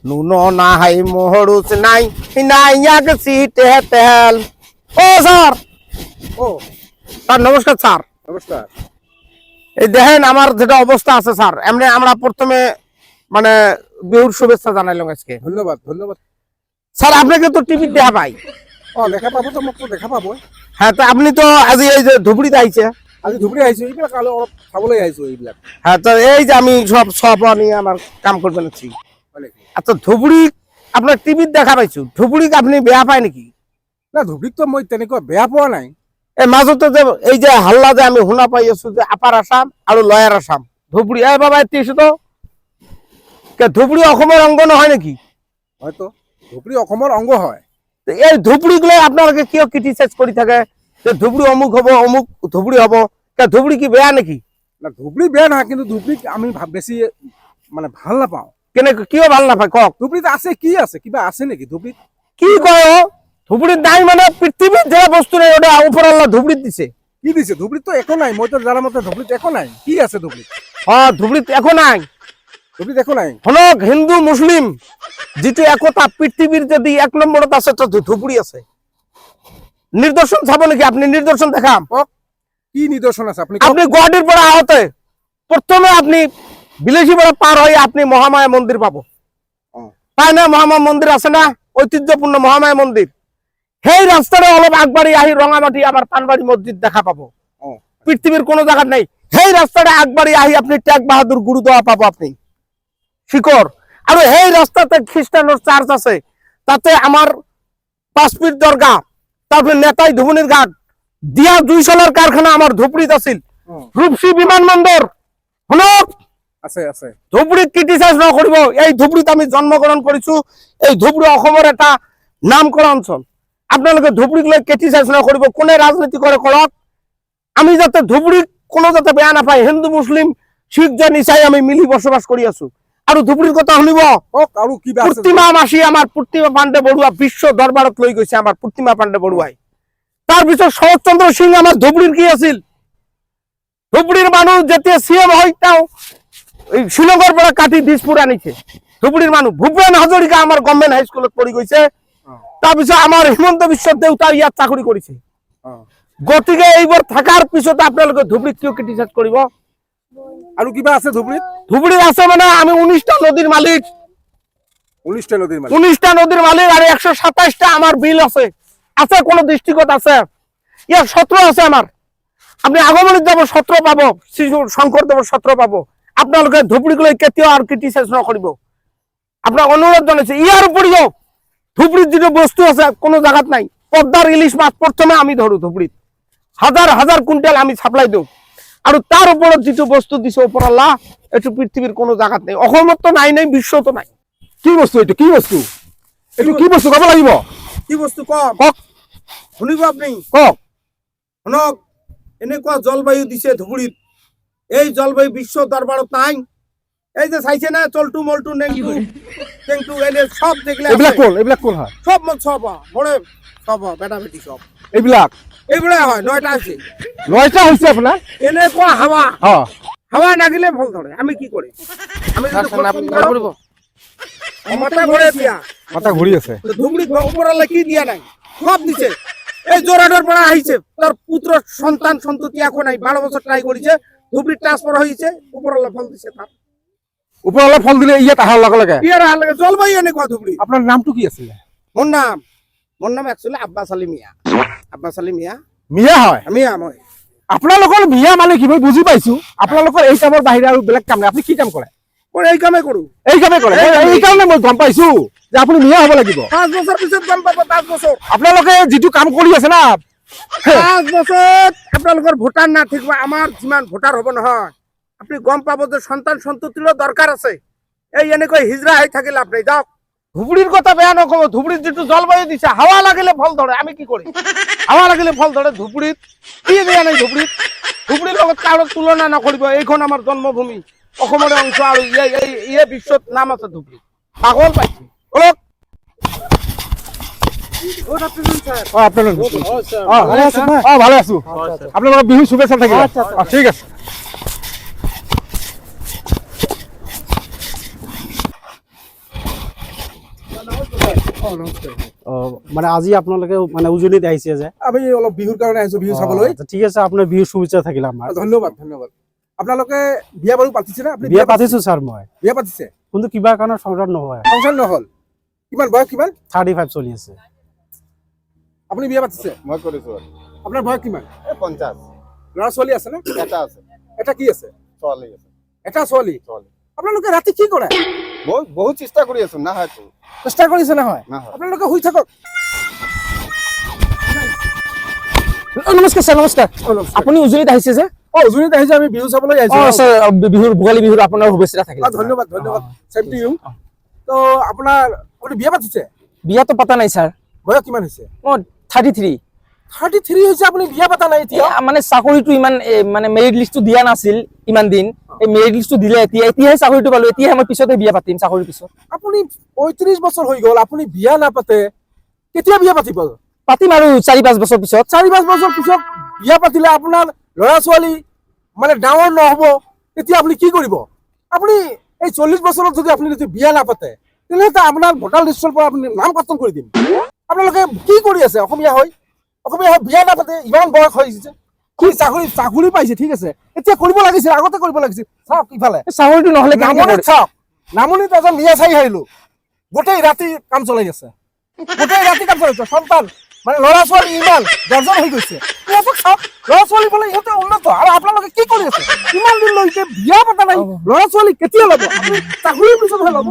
Nuno নাই মহরুচ নাই নাই এক সিটে তেল। ও স্যার, ও স্যার নমস্কার স্যার। নমস্কার। এই দেখেন আমার যেটা অবস্থা আছে স্যার, এমনি আমরা প্রথমে মানে বিহুর শুভেচ্ছা জানাইলাম আজকে। ধন্যবাদ ধন্যবাদ। স্যার আপনাকে তো টিভি দেখা পাই। ও দেখা পাবো তো, মোক তো দেখা পাবো। হ্যাঁ, তো আপনি তো আজি এই যে ধুবড়িতে আইছে। আজি ধুবুৰী আহিছো, এইবিলাক অলপ চাবলৈ আহিছো এইবিলাক। হ্যাঁ, তো এই যে আমি সব নিয়ে আমার কাম করবেন আছি। হয় নেকি? আচ্ছা, ধুবড়ি আপনার টিভিত দেখা পাইছো, ধুবড়িক আপনি বেয়া পায় নাকি? না, ধুবুৰীততো মই তেনেকুৱা বেয়া পোৱা নাই। এই মাজতে যে এই যে হাল্লা যে আমি শুনা পাই আছো যে আপার আসাম আর লয়ার আসাম, ধুবড়ি এই বাবা এতে এসে তো ধুবড়ি অসমের অঙ্গ নহয় নাকি? হয়তো ধুবুৰী অসমৰ অংগ হয়। তো এই ধুবড়ি গুলো আপনাকে কিয় ক্রিটিসাইজ করে থাকে যে ধুবড়ি অমুক হবো অমুক ধুবড়ি হবো? ধুবড়ি কি বেয়া নাকি? না, ধুবুৰী বেয়া নহয়, কিন্তু ধুবুৰীক আমি বেছি মানে ভাল নাপাওঁ। কেনে কিয় ভাল নাপায় কক? ধুবুৰীত আছে কি আছে, কিবা আছে নেকি ধুবুৰীত? কি কয় ও? ধুবড়ির নাই মানে পৃথিবীর যে বস্তু নেই ওটা উপর আল্লাহ ধুবড়িত দিছে। কি দিছে? ধুবুৰীত তো একো নাই, মই তো জানা মতে ধুবুৰীত একো নাই। কি আছে ধুবুৰীত? হ্যাঁ, ধুবড়িত এখন নাই। ধুবুৰীত একো নাই। হনক হিন্দু মুসলিম যেটো একতা পৃথিবীর যদি এক নম্বরত আছে তো ধুবড়ি আছে। নিদর্শন চাবো নাকি? আপনি নিদর্শন দেখাম। কি নিদর্শন আছে আপনি? আপনি গুয়াহাটির পরে আহতে প্রথমে আপনি বিলেসি পাড়া পার হয়ে আপনি মহামায়া মন্দির পাবো। তাই না? মহামায়া মন্দির আছে না, ঐতিহ্যপূর্ণ মহামায়া মন্দির। সেই রাস্তাটা অলপ আগবাড়ি আহি রঙামাটি আবার পানবাড়ি মসজিদ দেখা পাবো। পৃথিবীর কোনো জায়গা নাই। সেই রাস্তাটা আগবাড়ি আহি আপনি টেক বাহাদুর গুরুদোয়া পাবো আপনি শিকর। আর এই রাস্তাতে খ্রিস্টানের চার্চ আছে, তাতে আমার 5 ফিট দরগা, তারপরে নেতাই ধুবুনির ঘাট দিয়া 2 সালের কারখানা আমার ধুবড়িত আছিল। রূপসী বিমানবন্দর হনক আছে আছে। ধুবড়িত ক্রিটিসাইজ নকৰিব। এই ধুবড়িত আমি জন্মগ্রহণ কৰিছো। এই ধুবড়ি অসমৰ এটা নাম কৰা অঞ্চল। আপোনালোকে ধুবড়িক লৈ ক্রিটিসাইজ নকৰিব। কোনে রাজনীতি কৰে কৰক। আমি যাতে ধুবড়িক কোনো যাতে বেয়া নাপায়, হিন্দু মুসলিম শিখ জন ইসাই আমি মিলি বসবাস কৰি আছো। আৰু ধুবড়ির কথা শুনিব। আৰু কিবা আছে? পূর্তিমা মাসি আমার পূর্তিমা পাণ্ডে বড়ুয়া বিশ্ব দরবারত লৈ গৈছে আমার পূর্তিমা পাণ্ডে বড়ুয়াই। তার পিছত শরৎচন্দ্র সিং আমার ধুবড়ির কি আছিল? ধুবড়ির মানুষ যেতিয়া সিএম হয় তাও শিলংর পৰা কাটি দিসপুর আনিছে। ধুবড়ির মানুষ ভূপেন হাজরিকা আমার গভর্নমেন্ট হাই স্কুলত পড়ি গৈছে। তার পিছত আমার হিমন্ত বিশ্ব দেউতা ইয়াত চাকরি করেছে। গতিকে এইবার থাকার পিছত আপনাদের ধুবড়িত কিয় ক্রিটিসাইজ কৰিব? আৰু কিবা আছে ধুবুৰীত? ধুবড়ির আছে মানে আমি 19টা নদীর মালিক। 19টা নদীর মালিক? 19টা নদীর মালিক আর 127টা আমার বিল আছে। আছে কোন ডিস্ট্রিক্টত আছে? ইয়ার 17 আছে আমার। আপনি আগমনিত যাব 17 পাবো, শিশু শঙ্করদেব 17 পাবো। আপনাদের ধুবড়িগুলো কেতিয়াও আর ক্রিটিসাইজ নকৰিব। আপনার অনুরোধ জানাইছে। ইয়ার উপরিও ধুবড়ির যে বস্তু আছে কোনো জায়গাত নাই। পদ্মার ইলিশ মাছ প্রথমে আমি ধরু ধুবড়িত, হাজার হাজার কুইন্টাল আমি সাপ্লাই দিও। আর তার উপরে যেটো বস্তু দিছে ওপর আল্লাহ, এটো পৃথিবীর কোনো জায়গাত নাই। অসমত তো নাই, নাই বিশ্বত নাই। কি বস্তু এইটো? কি বস্তু এইটো? কি বস্তু কব লাগিব? কি বস্তু কক শুনিব আপনি? কক। শুনক, এনেকুৱা জলবায়ু দিছে ধুবুৰীত, এই জলবায়ু বিশ্ব দরবারত নাই। এই যে চাইছে না চলটু মলটু নেংটু টেংটু এনে সব দেখলে এইবিলাক কোন? এইবিলাক কোন হয়? সব সব বড়ে সব বেটা বেটি সব এইবিলাক এইবোৰে হয়। 9টা আছে। 9টা হৈছে আপোনাৰ? এনেকুৱা হাৱা, অ হাৱা নাগিলে ফল ধরে। আমি কি করি? আমি মাথা ঘুরে দিয়া মাথা ঘূৰি আছে। ধুবড়ি উপরালে কি দিয়া নাই, সব দিছে। এই জোরাডর পৰা আহিছে, তার পুত্র সন্তান সন্ততি এখন নাই। 12 বছর ট্রাই করেছে, ধুবড়ি ট্রান্সফার হয়েছে, উপরালে ফল দিছে। তার ওপৰলৈ ফল দিলে ইয়াত আহাৰ লগে লগে? ইয়ার লাগে জলবায়ু এনেকুৱা ধুবড়ি। আপোনাৰ নামটো কি আছিলে? মোর নাম একচুয়ালি আব্বাস আলী মিয়া। আব্বাস আলী মিয়া। মিয়া হয়? মিয়া মই। আপোনালোকৰ মিয়া মানে কি মই বুজি পাইছো। আপোনালোকৰ এই কামৰ বাহিৰে আৰু বেলেগ কাম নাই? আপুনি কি কাম কৰে? মই এই কামে কৰো। এই কামে কৰে? এই কাৰণে মই গম পাইছো যে আপুনি মিয়া হ'ব লাগিব। 5 বছর পিছত গম পাব। 5 বছর আপোনালোকে যিটো কাম কৰি আছে না, 5 বছর আপনাদের ভোটার না ঠিক আমার যিমান ভোটার হব নহয়, আপনি গম পাব যে সন্তান সন্ততিরও দরকার আছে। এই এনেকৈ হিজরা হয়ে থাকিলে আপনি যাও। ধুবড়ির কথা বেয়া নকব। ধুবড়ির যেটু জলবায়ু দিছে, হাওয়া লাগিলে ফল ধরে। আমি কি করি? হাওয়া লাগিলে ফল ধরে। ধুবড়িত কি বেয়া নাই। ধুবড়িত ধুবড়ির লগত কারো তুলনা নকৰিব। এইখন আমার জন্মভূমি, অসমৰ অংশ। আর ইয়ে বিশ্বত নাম আছে ধুবড়ি। পাগল পাইছে অলপ। ভালে আছো। আপোনালোকৰ বিহু শুভেচ্ছা থাকিল। ঠিক আছে। নমস্কাৰ। মানে আজি আপোনালোকে মানে উজনিত আহিছে যে আমি অলপ বিহুৰ কাৰণে আহিছো, বিহু চাবলৈ। আচ্ছা, ঠিক আছে, আপোনাৰ বিহুৰ শুভেচ্ছা থাকিল আমাৰ। ধন্যবাদ ধন্যবাদ। আপোনালোকে বিয়া বাৰু পাতিছে না? আপুনি বিয়া পাতিছো ছাৰ মই, বিয়া পাতিছে, কিন্তু কিবা কাৰণত সংসাৰ নহয়। সংসাৰ নহল? কিমান বয়স কিমান? 35 চলি আছে। আপুনি বিয়া পাতিছে? মই কৰিছো আপোনাৰ বয়স কিমান? 50 ল'ৰা ছোৱালী আছে নে? এটা আছে, এটা কি আছে? ছোৱালী আছে। এটা ছোৱালী। ছোৱালী আপোনালোকে ৰাতি কি কৰে? মই বহুত চেষ্টা কৰি আছো, নাহাতো চেষ্টা কৰিছে নহয়? নহয়। আপোনালোকে শুই থাকক। নমস্কাৰ ছাৰ, নমস্কাৰ। আপুনি উজনিত আহিছে যে? উজনিত আহিছে, আমি বিহু চাবলৈ আহিছো। ছাৰ, বিহুৰ ভোগালী বিহুৰ আপোনাৰ শুভেচ্ছা থাকিল। ধন্যবাদ ধন্যবাদ। Same to you. তো আপোনাৰ আপুনি বিয়া পাতিছে? বিয়াটো পতা নাই ছাৰ, বয়স কিমান হৈছে? মই 33। 33 হৈছে, আপুনি বিয়া পাতা নাই এতিয়া? মানে চাকৰিটো ইমান মানে মেৰিট লিষ্টটো দিয়া নাছিল ইমান দিন। এই মেৰিট লিষ্টটো দিলে এতিয়াহে চাকৰিটো পালো, এতিয়াহে মই পিছতে বিয়া পাতিম চাকৰিৰ পিছত। আপুনি 35 বছৰ হৈ গ'ল, আপুনি বিয়া নাপাতে, কেতিয়া বিয়া পাতিব? পাতিম আৰু 4-5 বছৰ পিছত। 4-5 বছৰ পিছত বিয়া পাতিলে আপোনাৰ ল'ৰা ছোৱালী মানে ডাঙৰ নহ'ব, তেতিয়া আপুনি কি কৰিব? আপুনি এই 40 বছৰত যদি আপুনি যদি বিয়া নাপাতে, তেনেহ'লে আপোনাৰ ভোটাৰ লিষ্টৰ পৰা আপুনি নাম কাৰ্তন কৰি দিম। আপোনালোকে কি কৰি আছে? অসমীয়া হৈ বিয়া নাপাতে, ইমান বয়স হৈছে, কি চাকৰি পাইছে, ঠিক আছে, এতিয়া কৰিব লাগিছিল, আগতে কৰিব লাগিছিল। চাওক ইফালে চাকৰিটো নহ'লে নামনিত চাওক, নামনিত এজন মিয়া চাই হাৰিলো, গোটেই ৰাতি কাম চলাই আছে, সন্তান মানে ল'ৰা ছোৱালী ইমান গৰ্জন হৈ গৈছে। ইহঁতক চাওক, ল'ৰা ছোৱালী বোলে ইহঁতে উন্নত, আৰু আপোনালোকে কি কৰি আছে? ইমান দিনলৈকে বিয়া পতা নাই, ল'ৰা ছোৱালী কেতিয়া ল'ব? আপুনি চাকৰিৰ পিছতহে ল'ব।